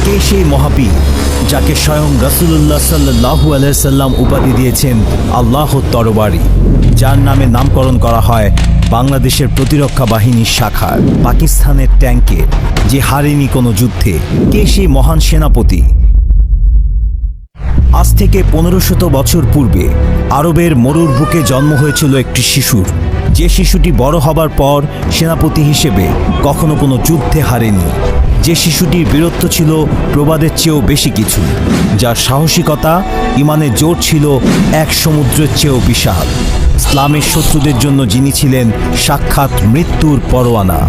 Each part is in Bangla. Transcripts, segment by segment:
কে সেই মহাবীর যাকে স্বয়ং রাসূলুল্লাহ সাল্লাল্লাহু আলাইহি সাল্লাম উপাধি দিয়েছেন আল্লাহর তরবারি, যার নামে নামকরণ করা হয় বাংলাদেশের প্রতিরক্ষা বাহিনীর শাখার পাকিস্তানের ট্যাঙ্কে, যে হারেনি কোনো যুদ্ধে? কে সেই মহান সেনাপতি? আজ থেকে 1500 বছর পূর্বে আরবের মরুর বুকে জন্ম হয়েছিল একটি শিশুর, যে শিশুটি বড় হবার পর সেনাপতি হিসেবে কখনো কোনো যুদ্ধে হারেনি। যে শিশুটির বীরত্ব ছিল প্রবাদের চেয়েও বেশি কিছু, যার সাহসিকতা, ইমানের জোর ছিল এক সমুদ্রের চেয়েও বিশাল। ইসলামের শত্রুদের জন্য যিনি ছিলেন সাক্ষাৎ মৃত্যুর পরোয়ানা।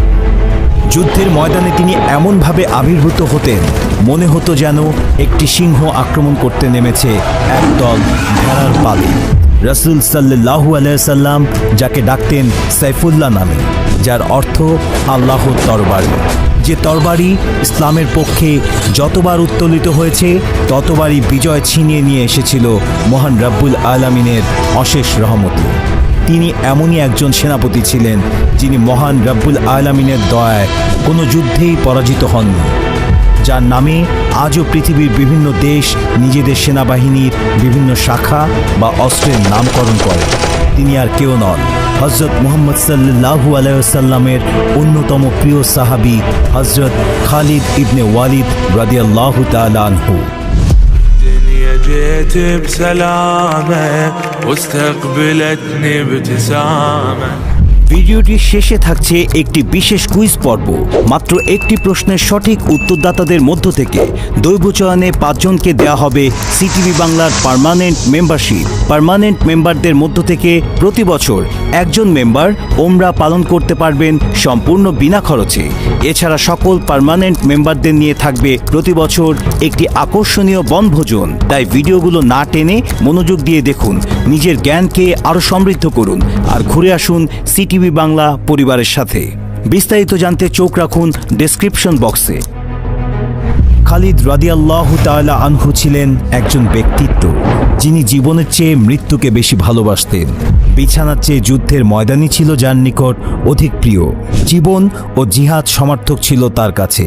যুদ্ধের ময়দানে তিনি এমনভাবে আবির্ভূত হতেন, মনে হতো যেন একটি সিংহ আক্রমণ করতে নেমেছে একদল ভেড়ার পালে। রাসূল সাল্লাল্লাহু আলাইহি সাল্লাম যাকে ডাকতেন সাইফুল্লাহ নামে, যার অর্থ আল্লাহর তরবারি। যে তরবারি ইসলামের পক্ষে যতবার উত্তোলিত হয়েছে ততবারই বিজয় ছিনিয়ে নিয়ে এসেছিল মহান রব্বুল আলামিনের অশেষ রহমতে। তিনি এমনই একজন সেনাপতি ছিলেন যিনি মহান রব্বুল আলামিনের দয়ায় কোনো যুদ্ধেই পরাজিত হননি, যার নামে আজও পৃথিবীর বিভিন্ন দেশ নিজেদের সেনাবাহিনীর বিভিন্ন শাখা বা অস্ত্রের নামকরণ করে। তিনি আর কেউ নন, হযরত মুহাম্মদ সাল্লাল্লাহু আলাইহি ওয়াসাল্লামের অন্যতম প্রিয় সাহাবী হযরত খালিদ ইবনে ওয়ালিদ রাদিয়াল্লাহু তাআলা আনহু। جيت بسلامة واستقبلتني ابتسامة। ভিডিওটির শেষে থাকছে একটি বিশেষ কুইজ পর্ব। মাত্র একটি প্রশ্নের সঠিক উত্তরদাতাদের মধ্য থেকে দৈব চয়নে 5 জনকে দেওয়া হবে সিটিভি বাংলার পার্মানেন্ট মেম্বারশিপ। পার্মানেন্ট মেম্বারদের মধ্য থেকে প্রতি বছর একজন মেম্বার ওমরা পালন করতে পারবেন সম্পূর্ণ বিনা খরচে। এছাড়া সকল পার্মানেন্ট মেম্বারদের নিয়ে থাকবে প্রতি বছর একটি আকর্ষণীয় বনভোজন। তাই ভিডিওগুলো না টেনে মনোযোগ দিয়ে দেখুন, নিজের জ্ঞানকে আরও সমৃদ্ধ করুন আর ঘুরে আসুন সিটিভি বাংলা পরিবারের সাথে। বিস্তারিত জানতে চোখ রাখুন ডেসক্রিপশন বক্সে। খালিদ রাদিয়াল্লাহু তাআলা আনহু ছিলেন একজন ব্যক্তিত্ব যিনি জীবনের চেয়ে মৃত্যুকে বেশি ভালোবাসতেন। বিছানার চেয়ে যুদ্ধের ময়দানই ছিল যার নিকট অধিক প্রিয়। জীবন ও জিহাদ সমার্থক ছিল তার কাছে।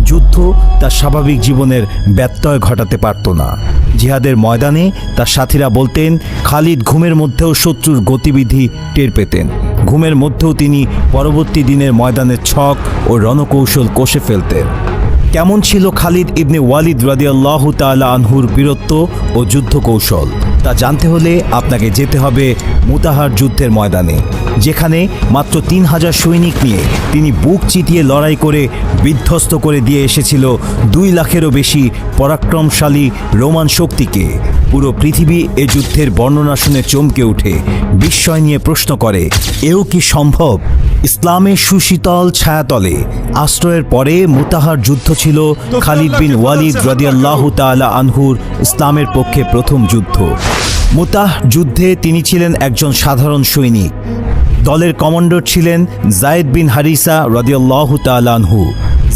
যুদ্ধ তার স্বাভাবিক জীবনের ব্যত্যয় ঘটাতে পারত না। জিহাদের ময়দানে তার সাথীরা বলতেন, খালিদ ঘুমের মধ্যেও শত্রুর গতিবিধি টের পেতেন। ঘুমের মধ্যেও তিনি পরবর্তী দিনের ময়দানের ছক ও রণকৌশল কষে ফেলতেন। কেমন ছিল খালিদ ইবনে ওয়ালিদ রাদিয়াল্লাহু তাআলা আনহুর বীরত্ব ও যুদ্ধ কৌশল, তা জানতে হলে আপনাকে যেতে হবে মুতাহার যুদ্ধের ময়দানে, যেখানে মাত্র 3000 সৈনিক নিয়ে তিনি বুক চিতিয়ে লড়াই করে বিধ্বস্ত করে দিয়ে এসেছিল 2 লাখেরও বেশি পরাক্রমশালী রোমান শক্তিকে। পুরো পৃথিবী এ যুদ্ধের বর্ণনা শুনে চমকে ওঠে, বিস্ময় নিয়ে প্রশ্ন করে, এও কি সম্ভব? ইসলামের সুশীতল ছায়াতলে আশ্রয়ের পরে মুতাহার যুদ্ধ ছিল খালিদ বিন ওয়ালিদ রাদিয়াল্লাহু তাআলা আনহুর ইসলামের পক্ষে প্রথম যুদ্ধ। মুতাহ যুদ্ধে তিনি ছিলেন একজন সাধারণ সৈনিক। দলের কমান্ডার ছিলেন যায়েদ বিন হারিসা রাদিয়াল্লাহু তাআলা আনহু।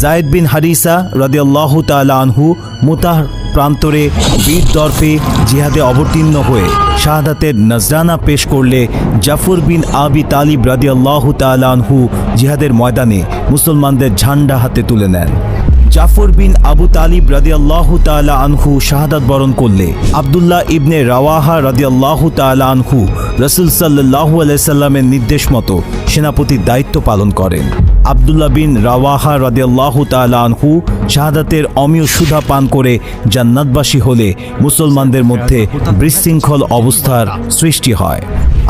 যায়েদ বিন হারিসা রাদিয়াল্লাহু তাআলা আনহু মুতাহ প্রান্তরে বীর দর্পে জিহাদে অবতীর্ণ হয়ে শাহাদাতের নজরানা পেশ করলে জাফর বিন আবি তালিব রাদিয়াল্লাহু তাআলা আনহু জিহাদের ময়দানে মুসলমানদের ঝান্ডা হাতে তুলে নেন। জাফর বিন আবু তালিব রাদিয়াল্লাহু তাআলা আনহু শাহাদাত বরণ করলে আব্দুল্লাহ ইবনে রাওয়াহা রাদিয়াল্লাহু তাআলা আনহু রাসূল সাল্লাল্লাহু আলাইহি সাল্লামের নির্দেশ মতো সেনাপতির দায়িত্ব পালন করেন। আব্দুল্লাহ বিন রাওয়াহা রাদিয়াল্লাহু তাআলা আনহু শাহাদাতের অমীয় সুধা পান করে জান্নাতবাসী হলে মুসলমানদের মধ্যে বিশৃঙ্খল অবস্থার সৃষ্টি হয়।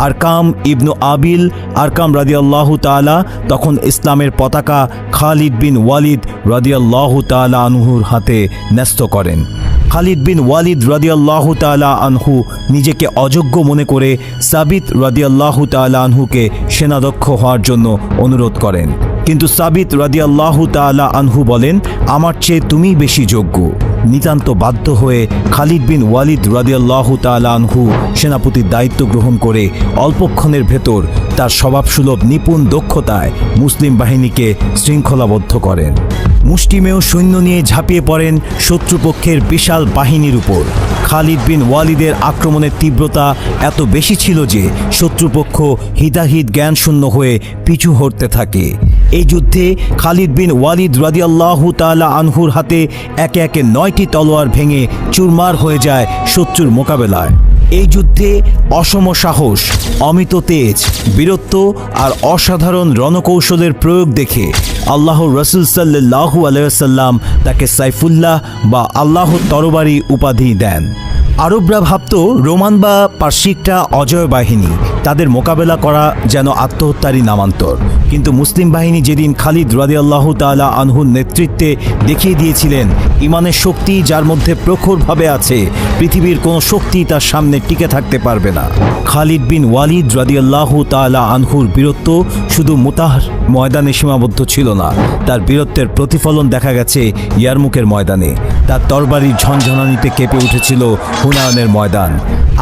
আরকাম ইবনু আবিল আরকাম রাদিয়াল্লাহু তাআলা তখন ইসলামের পতাকা খালিদ বিন ওয়ালিদ রাদিয়াল্লাহু তাআলা আনহুর হাতে ন্যস্ত করেন। খালিদ বিন ওয়ালিদ রাদিয়াল্লাহু তাআলা আনহু নিজেকে অযোগ্য মনে করে সাবিত রাদিয়াল্লাহু তাআলা আনহুকে সেনাধ্যক্ষ হওয়ার জন্য অনুরোধ করেন, কিন্তু সাবিত রাদিয়াল্লাহু তাআলা আনহু বলেন, আমার চেয়ে তুমিই বেশি যোগ্য। নিতান্ত বাধ্য হয়ে খালিদ বিন ওয়ালিদ রাদিয়াল্লাহু তাআলা আনহু সেনাপতির দায়িত্ব গ্রহণ করে অল্পক্ষণের ভেতর তার স্বভাবসুলভ নিপুণ দক্ষতায় মুসলিম বাহিনীকে শৃঙ্খলাবদ্ধ করেন। মুষ্টিমেয় সৈন্য নিয়ে ঝাঁপিয়ে পড়েন শত্রুপক্ষের বিশাল বাহিনীর উপর। খালিদ বিন ওয়ালিদের আক্রমণের তীব্রতা এত বেশি ছিল যে শত্রুপক্ষ হিতাহিত জ্ঞানশূন্য হয়ে পিছু হটতে থাকে। এই যুদ্ধে খালিদ বিন ওয়ালিদ রাদিয়াল্লাহু তাআলা আনহুর হাতে একে একে 9টি তলোয়ার ভেঙে চুরমার হয়ে যায় শত্রুর মোকাবেলায়। এই যুদ্ধে অসম সাহস, অমিত তেজ, বীরত্ব আর অসাধারণ রণকৌশলের প্রয়োগ দেখে আল্লাহর রাসূল সাল্লাল্লাহু আলাইহি ওয়াসাল্লাম তাকে সাইফুল্লাহ বা আল্লাহর তরবারি উপাধি দেন। আরবরা ভাবত রোমান বা পার্শ্বিকরা অজয় বাহিনী, তাদের মোকাবেলা করা যেন আত্মহত্যারই নামান্তর। কিন্তু মুসলিম বাহিনী যেদিন খালিদ রাদিয়াল্লাহু তাআলা আনহুর নেতৃত্বে দেখিয়ে দিয়েছিলেন ইমানের শক্তি যার মধ্যে প্রখরভাবে আছে, পৃথিবীর কোনো শক্তি তার সামনে টিকে থাকতে পারবে না। খালিদ বিন ওয়ালিদ রাদিয়াল্লাহু তাআলা আনহুর বীরত্ব শুধু মুতাহর ময়দানে সীমাবদ্ধ ছিল না, তার বীরত্বের প্রতিফলন দেখা গেছে ইয়ারমুকের ময়দানে। তার তরবারির ঝনঝনানিতে কেঁপে উঠেছিল হুনায়নের ময়দান।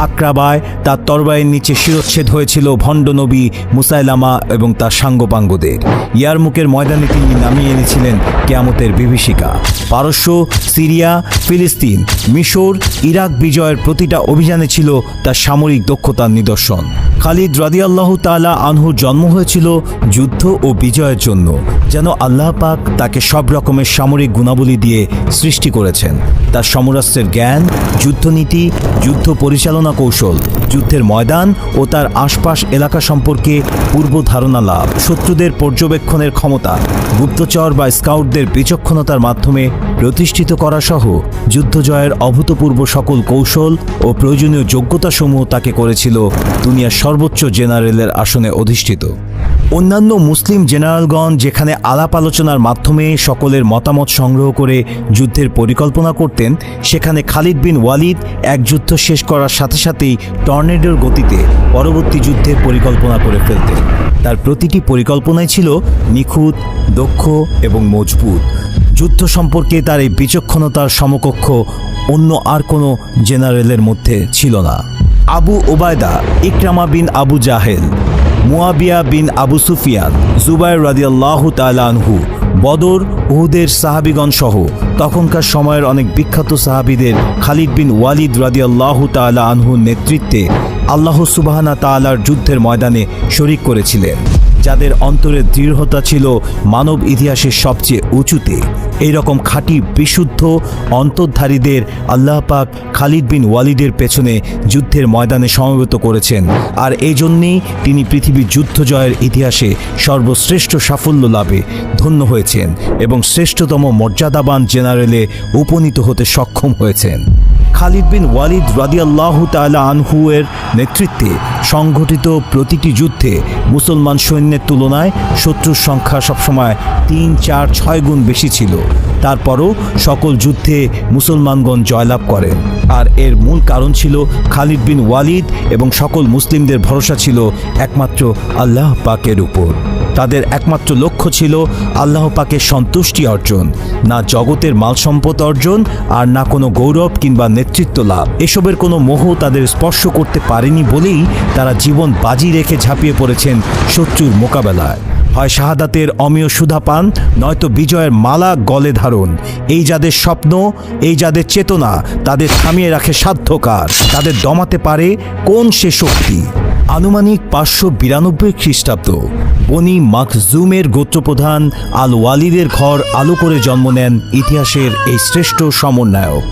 আক্রাবায় তার তরবারির নিচে শিরচ্ছেদ হয়েছিল ভণ্ড নবী মুসাইলামা এবং তার সাঙ্গপাঙ্গদের। ইয়ারমুকের ময়দানে তিনি নামিয়ে এনেছিলেন কিয়ামতের বিভীষিকা। পারস্য, সিরিয়া, ফিলিস্তিন, মিশর, ইরাক বিজয়ের প্রতিটা অভিযানে ছিল তার সামরিক দক্ষতার নিদর্শন। খালিদ রাদিয়াল্লাহু তাআলা আনহুর জন্ম হয়েছিল যুদ্ধ ও বিজয়ের জন্য, যেন আল্লাহ পাক তাকে সব রকমের সামরিক গুণাবলী দিয়ে সৃষ্টি করেছেন। তার সমরাস্ত্রের জ্ঞান, যুদ্ধনীতি, যুদ্ধ পরিচালনা কৌশল, যুদ্ধের ময়দান ও তার আশপাশ এলাকা সম্পর্কে পূর্ব ধারণা লাভ, শত্রুদের পর্যবেক্ষণের ক্ষমতা, গুপ্তচর বা স্কাউটদের বিচক্ষণতার মাধ্যমে প্রতিষ্ঠিত করা সহ যুদ্ধ জয়ের অভূতপূর্ব সকল কৌশল ও প্রয়োজনীয় যোগ্যতাসমূহ তাকে করেছিল দুনিয়ার সর্বোচ্চ জেনারেলের আসনে অধিষ্ঠিত। অন্যান্য মুসলিম জেনারেলগণ যেখানে আলাপ আলোচনার মাধ্যমে সকলের মতামত সংগ্রহ করে যুদ্ধের পরিকল্পনা করতেন, সেখানে খালিদ বিন ওয়ালিদ এক যুদ্ধ শেষ করার সাথে সাথেই টর্নেডোর গতিতে পরবর্তী যুদ্ধের পরিকল্পনা করে ফেলতেন। তার প্রতিটি পরিকল্পনাই ছিল নিখুঁত, দক্ষ এবং মজবুত। যুদ্ধ সম্পর্কে তার এই বিচক্ষণতার সমকক্ষ অন্য আর কোনো জেনারেলের মধ্যে ছিল না। আবু ওবায়দা, ইকরামা বিন আবু জাহেল, মুয়াবিয়া বিন আবু সুফিয়ান, জুবাইর রাদিয়াল্লাহু তাআলা আনহু, বদর, উহুদের সাহাবীগণ সহ তখনকার সময়ের অনেক বিখ্যাত সাহাবীদের খালিদ বিন ওয়ালিদ রাদিয়াল্লাহু তাআলা আনহুর নেতৃত্বে আল্লাহ সুবহানাহু তাআলার যুদ্ধের ময়দানে শরীক করেছিলেন, যাদের অন্তরের দৃঢ়তা ছিল মানব ইতিহাসের সবচেয়ে উঁচুতে। এইরকম খাঁটি বিশুদ্ধ অন্তর্ধারীদের আল্লাহ পাক খালিদ বিন ওয়ালিদের পেছনে যুদ্ধের ময়দানে সমবেত করেছেন, আর এই জন্যেই তিনি পৃথিবীর যুদ্ধ জয়ের ইতিহাসে সর্বশ্রেষ্ঠ সাফল্য লাভে ধন্য হয়েছেন এবং শ্রেষ্ঠতম মর্যাদাবান জেনারেলে উপনীত হতে সক্ষম হয়েছেন। খালিদ বিন ওয়ালিদ রাদিয়াল্লাহু তাআলা আনহু এর নেতৃত্বে সংঘটিত প্রতিটি যুদ্ধে মুসলমান সৈন্যের তুলনায় শত্রুর সংখ্যা সবসময় 3, 4, 6 গুণ বেশি ছিল। তারপরও সকল যুদ্ধে মুসলমানগণ জয়লাভ করেন, আর এর মূল কারণ ছিল খালিদ বিন ওয়ালিদ এবং সকল মুসলিমদের ভরসা ছিল একমাত্র আল্লাহ পাকের উপর। তাদের একমাত্র লক্ষ্য ছিল আল্লাহ পাকের সন্তুষ্টি অর্জন, না জগতের মাল সম্পদ অর্জন, আর না কোনো গৌরব কিংবা নেতৃত্ব লাভ। এসবের কোনো মোহ তাদের স্পর্শ করতে পারেনি বলেই তারা জীবন বাজি রেখে ঝাঁপিয়ে পড়েছেন শত্রুর মোকাবেলায়। হয় শাহাদাতের অমীয় সুধা পান, নয়তো বিজয়ের মালা গলে ধারণ। এই যাদের স্বপ্ন, এই যাদের চেতনা, তাদের থামিয়ে রাখে সাধ্যকার, তাদের দমাতে পারে কোন সে শক্তি? আনুমানিক 592 খ্রিস্টাব্দ বনি মাখজুমের গোত্রপ্রধান আল ওয়ালিদের ঘর আলো করে জন্ম নেন ইতিহাসের এই শ্রেষ্ঠ সমন্বয়ক।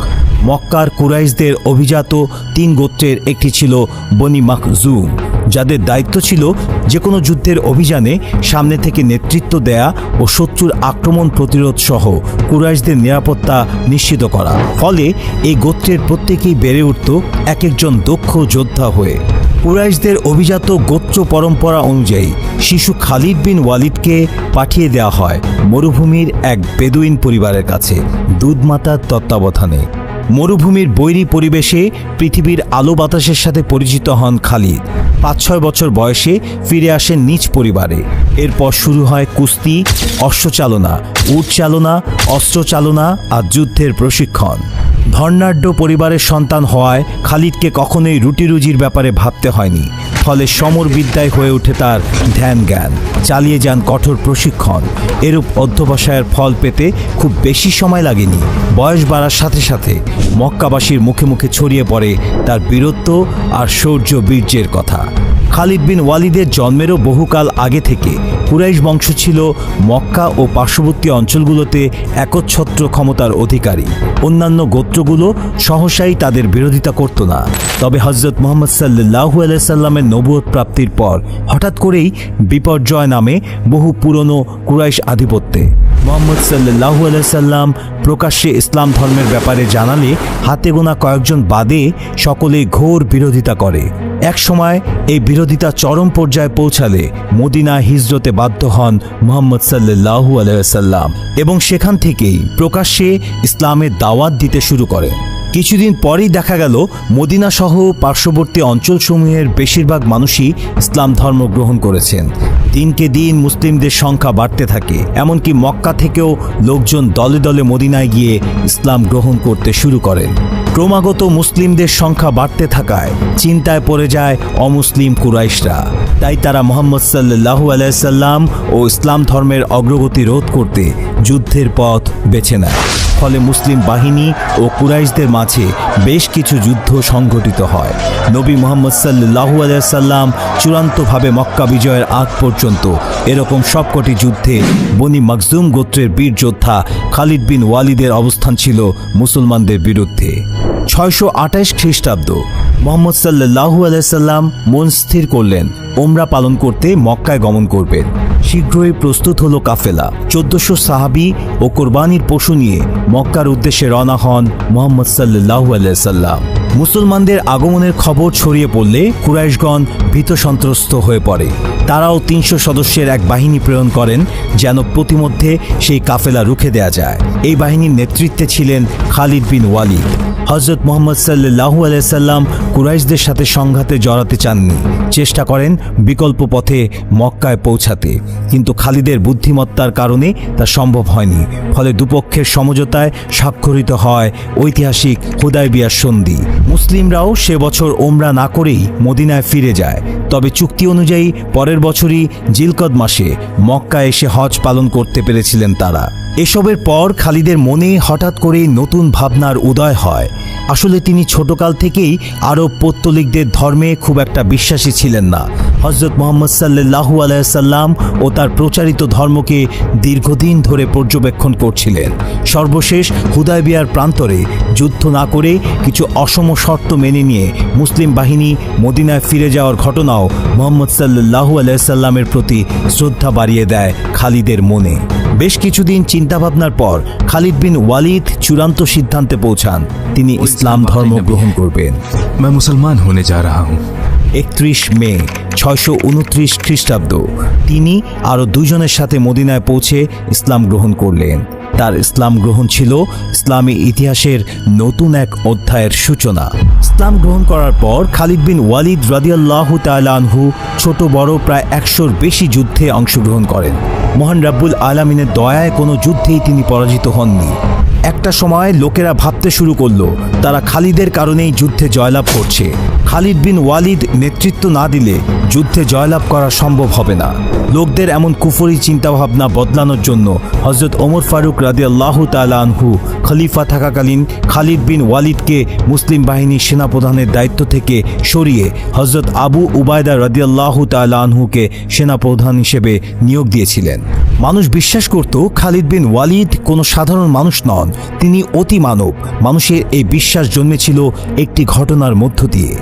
মক্কার কুরাইশদের অভিজাত 3 গোত্রের একটি ছিল বনি মাখজুম, যাদের দায়িত্ব ছিল যে কোনো যুদ্ধের অভিযানে সামনে থেকে নেতৃত্ব দেয়া ও শত্রুর আক্রমণ প্রতিরোধ সহ কুরাইশদের নিরাপত্তা নিশ্চিত করা। ফলে এই গোত্রের প্রত্যেকেই বেড়ে উঠত এক একজন দক্ষ যোদ্ধা হয়ে। কুরাইশদের অভিজাত গোত্র পরম্পরা অনুযায়ী শিশু খালিদ বিন ওয়ালিদকে পাঠিয়ে দেওয়া হয় মরুভূমির এক বেদুইন পরিবারের কাছে দুধমাতার তত্ত্বাবধানে। মরুভূমির বৈরী পরিবেশে পৃথিবীর আলো বাতাসের সাথে পরিচিত হন খালিদ। 5-6 বছর বয়সে ফিরে আসেন নিজ পরিবারে। এরপর শুরু হয় কুস্তি, অশ্বচালনা, উট চালনা, অস্ত্র চালনা আর যুদ্ধের প্রশিক্ষণ। ধর্নাঢ্য পরিবারের সন্তান হওয়ায় খালিদকে কখনোই রুটি রুজির ব্যাপারে ভাবতে হয়নি। ফলে সমর বিদ্যায় হয়ে ওঠে তার ধ্যান জ্ঞান। চালিয়ে যান কঠোর প্রশিক্ষণ। এরূপ অধ্যবসায়ের ফল পেতে খুব বেশি সময় লাগেনি। বয়স বাড়ার সাথে সাথে মক্কাবাসীর মুখে মুখে ছড়িয়ে পড়ে তার বীরত্ব আর শৌর্য বীর্যের কথা। খালিদ বিন ওয়ালিদের জন্মেরও বহুকাল আগে থেকে কুরাইশ বংশ ছিল মক্কা ও পার্শ্ববর্তী অঞ্চলগুলোতে একচ্ছত্র ক্ষমতার অধিকারী। অন্যান্য গোত্রগুলো সহসাই তাদের বিরোধিতা করত না। তবে হযরত মুহাম্মদ সাল্লাল্লাহু আলাইহি সাল্লামের নবুয়ত প্রাপ্তির পর হঠাৎ করেই বিপর্যয় নামে বহু পুরনো কুরাইশ আধিপত্যে। মুহাম্মদ সাল্লাল্লাহু আলাইহি সাল্লাম প্রকাশ্যে ইসলাম ধর্মের ব্যাপারে জানালে হাতে গোনা কয়েকজন বাদে সকলে ঘোর বিরোধিতা করে। এক সময় এই বিরোধিতা চরম পর্যায়ে পৌঁছালে মদিনা হিজরতে বাধ্য হন মুহাম্মদ সাল্লাল্লাহু আলাইহি সাল্লাম এবং সেখান থেকেই প্রকাশ্যে ইসলামের দাওয়াত দিতে শুরু করেন। কিছুদিন পরেই দেখা গেল মদিনা সহ পার্শ্ববর্তী অঞ্চলসমূহের বেশিরভাগ মানুষই ইসলাম ধর্ম গ্রহণ করেছেন। দিনকে দিন মুসলিমদের সংখ্যা বাড়তে থাকে, এমনকি মক্কা থেকেও লোকজন দলে দলে মদিনায় গিয়ে ইসলাম গ্রহণ করতে শুরু করেন। ক্রমাগত মুসলিমদের সংখ্যা বাড়তে থাকায় চিন্তায় পড়ে যায় অমুসলিম কুরাইশরা। তাই তারা মুহাম্মদ সাল্লাল্লাহু আলাইহি সাল্লাম ও ইসলাম ধর্মের অগ্রগতি রোধ করতে যুদ্ধের পথ বেছে নেয়। ফলে মুসলিম বাহিনী ও কুরাইশদের মাঝে বেশ কিছু যুদ্ধ সংঘটিত হয়। নবী মুহাম্মদ সাল্লাল্লাহু আলাইহি সাল্লাম চূড়ান্তভাবে মক্কা বিজয়ের আগ পর্যন্ত এরকম সবকটি যুদ্ধে বনি মাখজুম গোত্রের বীর যোদ্ধা খালিদ বিন ওয়ালিদের অবস্থান ছিল মুসলমানদের বিরুদ্ধে। 628 খ্রিস্টাব্দ মুহাম্মদ সাল্লাল্লাহু আলাইহি সাল্লাম মন স্থির করলেন ওমরা পালন করতে মক্কায় গমন করবেন। শীঘ্রই প্রস্তুত হলো কাফেলা। 1400 সাহাবী ও কোরবানির পশু নিয়ে মক্কার উদ্দেশ্যে রওনা হন মুহাম্মদ সাল্লাল্লাহু আলাইহি সাল্লাম। মুসলমানদের আগমনের খবর ছড়িয়ে পড়লে কুরাইশগণ ভীত সন্ত্রস্ত হয়ে পড়ে। তারাও 300 সদস্যের এক বাহিনী প্রেরণ করেন যেন প্রতিমধ্যে সেই কাফেলা রুখে দেয়া যায়। এই বাহিনীর নেতৃত্বে ছিলেন খালিদ বিন ওয়ালিদ। হযরত মুহাম্মদ সাল্লাল্লাহু আলাইহি সাল্লাম কুরাইশদের সাথে সংঘাতে জড়াতে চাননি, চেষ্টা করেন বিকল্প পথে মক্কায় পৌঁছাতে, কিন্তু খালিদের বুদ্ধিমত্তার কারণে তা সম্ভব হয়নি। ফলে দুপক্ষের সমঝোতায় স্বাক্ষরিত হয় ঐতিহাসিক হুদায়বিয়ার সন্ধি। মুসলিমরাও সে বছর ওমরা না করেই মদিনায় ফিরে যায়। তবে চুক্তি অনুযায়ী পরের বছরই জিলকদ মাসে মক্কায় এসে হজ পালন করতে পেরেছিলেন তারা। এসবের পর খালিদের মনে হঠাৎ করেই নতুন ভাবনার উদয় হয়। আসলে তিনি ছোটকাল থেকেই আরব পৌত্তলিকদের ধর্মে খুব একটা বিশ্বাসী ছিলেন না। হযরত মুহাম্মদ সাল্লাল্লাহু আলাইহি সাল্লাম ও তার প্রচারিত ধর্মকে দীর্ঘদিন ধরে পর্যবেক্ষণ করছিলেন। সর্বশেষ হুদায়বিয়ার প্রান্তরে যুদ্ধ না করে কিছু অসম শর্ত মেনে নিয়ে মুসলিম বাহিনী মদিনায় ফিরে যাওয়ার ঘটনাও মুহাম্মদ সাল্লাল্লাহু আলাইহি সাল্লামের প্রতি শ্রদ্ধা বাড়িয়ে দেয় খালিদের মনে। বেশ কিছুদিন চিন্তাভাবনার পর খালিদ বিন ওয়ালিদ চূড়ান্ত সিদ্ধান্তে পৌঁছান তিনি ইসলাম ধর্ম গ্রহণ করবেন। मैं मुसलमान होने जा रहा हूँ। 31 মে 629 খ্রিস্টাব্দ তিনি আরও দুজনের সাথে মদিনায় পৌঁছে ইসলাম গ্রহণ করলেন। তার ইসলাম গ্রহণ ছিল ইসলামী ইতিহাসের নতুন এক অধ্যায়ের সূচনা। ইসলাম গ্রহণ করার পর খালিদ বিন ওয়ালিদ রাদিয়াল্লাহু তাআলা আনহু ছোট বড় প্রায় 100-র বেশি যুদ্ধে অংশগ্রহণ করেন। মহান রাব্বুল আলামিনের দয়ায় কোনো যুদ্ধেই তিনি পরাজিত হননি। একটা সময় লোকেরা ভাবতে শুরু করলো তারা খালিদের কারণেই যুদ্ধে জয়লাভ করছে। খালিদ বিন ওয়ালিদ নেতৃত্ব না দিলে যুদ্ধে জয়লাভ করা সম্ভব হবে না। লোকদের এমন কুফরি চিন্তাভাবনা বদলানোর জন্য হযরত ওমর ফারুক রাদিয়াল্লাহু তাআলা আনহু খলিফা থাকাকালীন খালিদ বিন ওয়ালিদকে মুসলিম বাহিনীর সেনাপ্রধানের দায়িত্ব থেকে সরিয়ে হযরত আবু উবায়দা রাদিয়াল্লাহু তাআলা আনহুকে সেনাপ্রধান হিসেবে নিয়োগ দিয়েছিলেন। মানুষ বিশ্বাস করত খালিদ বিন ওয়ালিদ কোনো সাধারণ মানুষ নন, তিনি অতি মানব। মানুষের এই বিশ্বাস জন্মেছিল একটি ঘটনার মধ্য দিয়ে।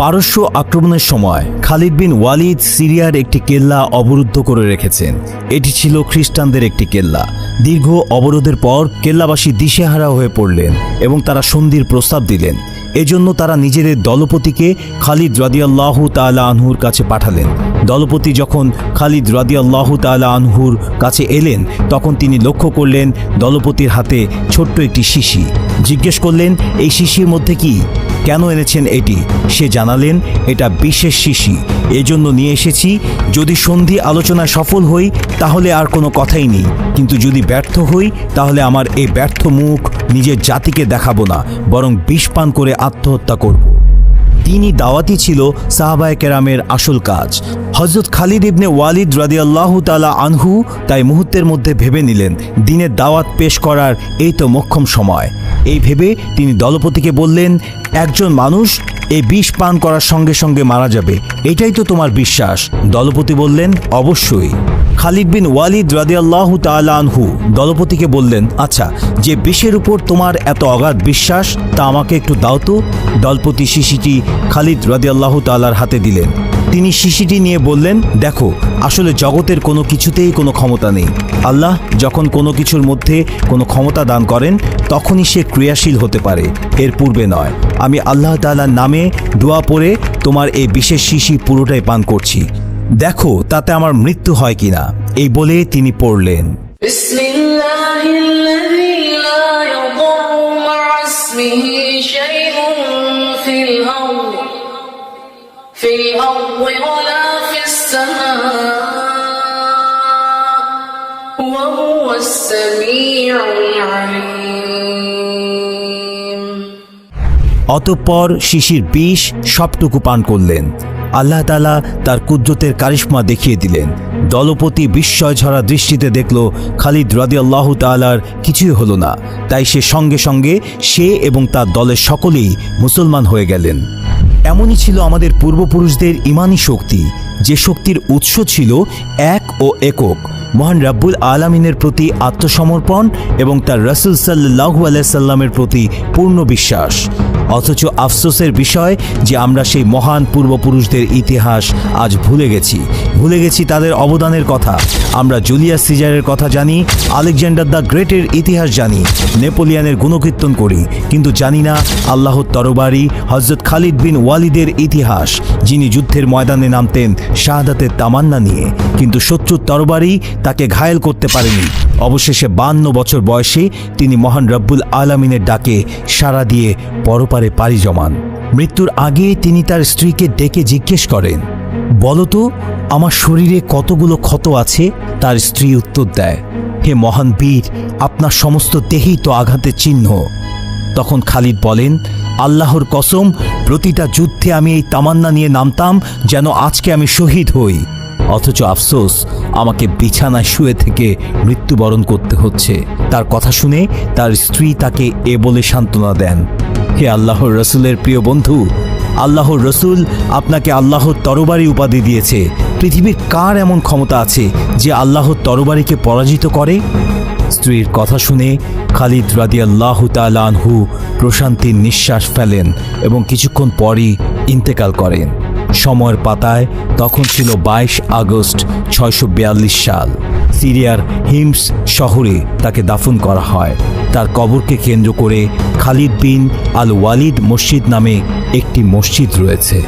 পারস্য আক্রমণের সময় খালিদ বিন ওয়ালিদ সিরিয়ার একটি কেল্লা অবরুদ্ধ করে রেখেছেন। এটি ছিল খ্রিস্টানদের একটি কেল্লা। দীর্ঘ অবরোধের পর কেল্লাবাসী দিশেহারা হয়ে পড়লেন এবং তারা সন্ধির প্রস্তাব দিলেন। এজন্য তারা নিজেদের দলপতিকে খালিদ রাদিয়াল্লাহু তাআলা আনহুর কাছে পাঠালেন। দলপতি যখন খালিদ রাদিয়াল্লাহু তাআলা আনহুর কাছে এলেন তখন তিনি লক্ষ্য করলেন দলপতির হাতে ছোট্ট একটি শিশি। জিজ্ঞেস করলেন এই শিশির মধ্যে কি, কেন এনেছেন এটি? সে জানালেন এটা বিশেষ শিশি, এজন্য নিয়ে এসেছি। যদি সন্ধি আলোচনায় সফল হই তাহলে আর কোনো কথাই নেই, কিন্তু যদি ব্যর্থ হই তাহলে আমার এই ব্যর্থ মুখ নিজের জাতিকে দেখাবো না, বরং বিষ পান করে আত্মহত্যা করব। দিনই দাওয়াতি ছিল সাহাবায়ে কেরামের আসল কাজ। হযরত খালিদ ইবনে ওয়ালিদ রাদিয়াল্লাহু তাআলা আনহু তাই মুহূর্তের মধ্যে ভেবে নিলেন দিনের দাওয়াত পেশ করার এই তো মোক্ষম সময়। এই ভেবে তিনি দলপতিকে বললেন, একজন মানুষ এই বিষ পান করার সঙ্গে সঙ্গে মারা যাবে, এটাই তো তোমার বিশ্বাস? দলপতি বললেন, অবশ্যই। খালিদ বিন ওয়ালিদ রাদিয়াল্লাহু তাআলা আনহু দলপতিকে বললেন, আচ্ছা, যে বিষের উপর তোমার এত অগাধ বিশ্বাস তা আমাকে একটু দাও তো। দলপতি শিশিটি খালিদ রাদিয়াল্লাহু তাআলার হাতে দিলেন। তিনি শিশিটি নিয়ে বললেন, দেখো, আসলে জগতের কোনো কিছুতেই কোনো ক্ষমতা নেই। আল্লাহ যখন কোনো কিছুর মধ্যে কোনো ক্ষমতা দান করেন তখনই সে ক্রিয়াশীল হতে পারে, এর পূর্বে নয়। আমি আল্লাহ তাআলার নামে দোয়া পড়ে তোমার এই বিশেষ শিশি পুরোটাই পান করছি, দেখো তাতে আমার মৃত্যু হয় কিনা। এই বলে তিনি পড়লেন, বিসমিল্লাহিল্লাযী লা ইয়াদুররু মা ইসমিহি শাইউন ফিল আরদি ওয়ালা ফিস সামাই ওয়া হুয়াস সামিউল আলীম। অতঃপর শিশির বিষ সবটুকু পান করলেন। আল্লাহ তাআলা তার কুদরতের কারিশমা দেখিয়ে দিলেন। দলপতি বিস্ময় ঝরা দৃষ্টিতে দেখল খালিদ রাদিয়াল্লাহু তাআলার কিছুই হলো না, তাই সে সঙ্গে সঙ্গে সে এবং তার দলের সকলেই মুসলমান হয়ে গেলেন। এমনই ছিল আমাদের পূর্বপুরুষদের ঈমানি শক্তি, যে শক্তির উৎস ছিল এক ও একক মহান রাব্বুল আলামিনের প্রতি আত্মসমর্পণ এবং তার রাসূল সাল্লাল্লাহু আলাইহি সাল্লামের প্রতি পূর্ণ বিশ্বাস। অথচ আফসোসের বিষয় যে আমরা সেই মহান পূর্বপুরুষদের ইতিহাস আজ ভুলে গেছি তাদের অবদানের কথা। আমরা জুলিয়াস সিজারের কথা জানি, আলেকজান্ডার দ্য গ্রেটের ইতিহাস জানি, নেপোলিয়নের গুণকীর্তন করি, কিন্তু জানি না আল্লাহর তরবারি হযরত খালিদ বিন ওয়ালিদের ইতিহাস, যিনি যুদ্ধের ময়দানে নামতেন শাহাদাতের তামান্না নিয়ে, কিন্তু শত্রুর তরবারি তাকে ঘায়েল করতে পারেনি। অবশেষে 52 বছর বয়সে তিনি মহান রব্বুল আলামিনের ডাকে সাড়া দিয়ে পরপারে পাড়ি জমান। মৃত্যুর আগে তিনি তার স্ত্রীকে ডেকে জিজ্ঞেস করেন, বলো তো আমার শরীরে কতগুলো ক্ষত আছে? তার স্ত্রী উত্তর দেয়, হে মহান বীর, আপনার সমস্ত দেহেই তো আঘাতের চিহ্ন। তখন খালিদ বলেন, আল্লাহর কসম, প্রতিটা যুদ্ধে আমি এই তামান্না নিয়ে নামতাম যেন আজকে আমি শহীদ হই, অথচ আফসোস আমাকে বিছানায় শুয়ে থেকে মৃত্যুবরণ করতে হচ্ছে। তার কথা শুনে তার স্ত্রী তাকে এ বলে সান্ত্বনা দেন, হে আল্লাহর রসুলের প্রিয় বন্ধু, আল্লাহর রসুল আপনাকে আল্লাহর তরবারি উপাধি দিয়েছে। পৃথিবীর কার এমন ক্ষমতা আছে যে আল্লাহর তরবারিকে পরাজিত করে? স্ত্রীর কথা শুনে খালিদ রাদিয়াল্লাহু তাআলা আনহু প্রশান্তির নিঃশ্বাস ফেলেন এবং কিছুক্ষণ পরই ইন্তেকাল করেন। সময়ের পাতায় তখন ছিল 22 আগস্ট 642 সাল। সিরিয়ার হিমস শহরে তাকে দাফন করা হয়। তার কবরকে কেন্দ্র করে খালিদ বিন আল ওয়ালিদ মসজিদ নামে একটি মসজিদ রয়েছে।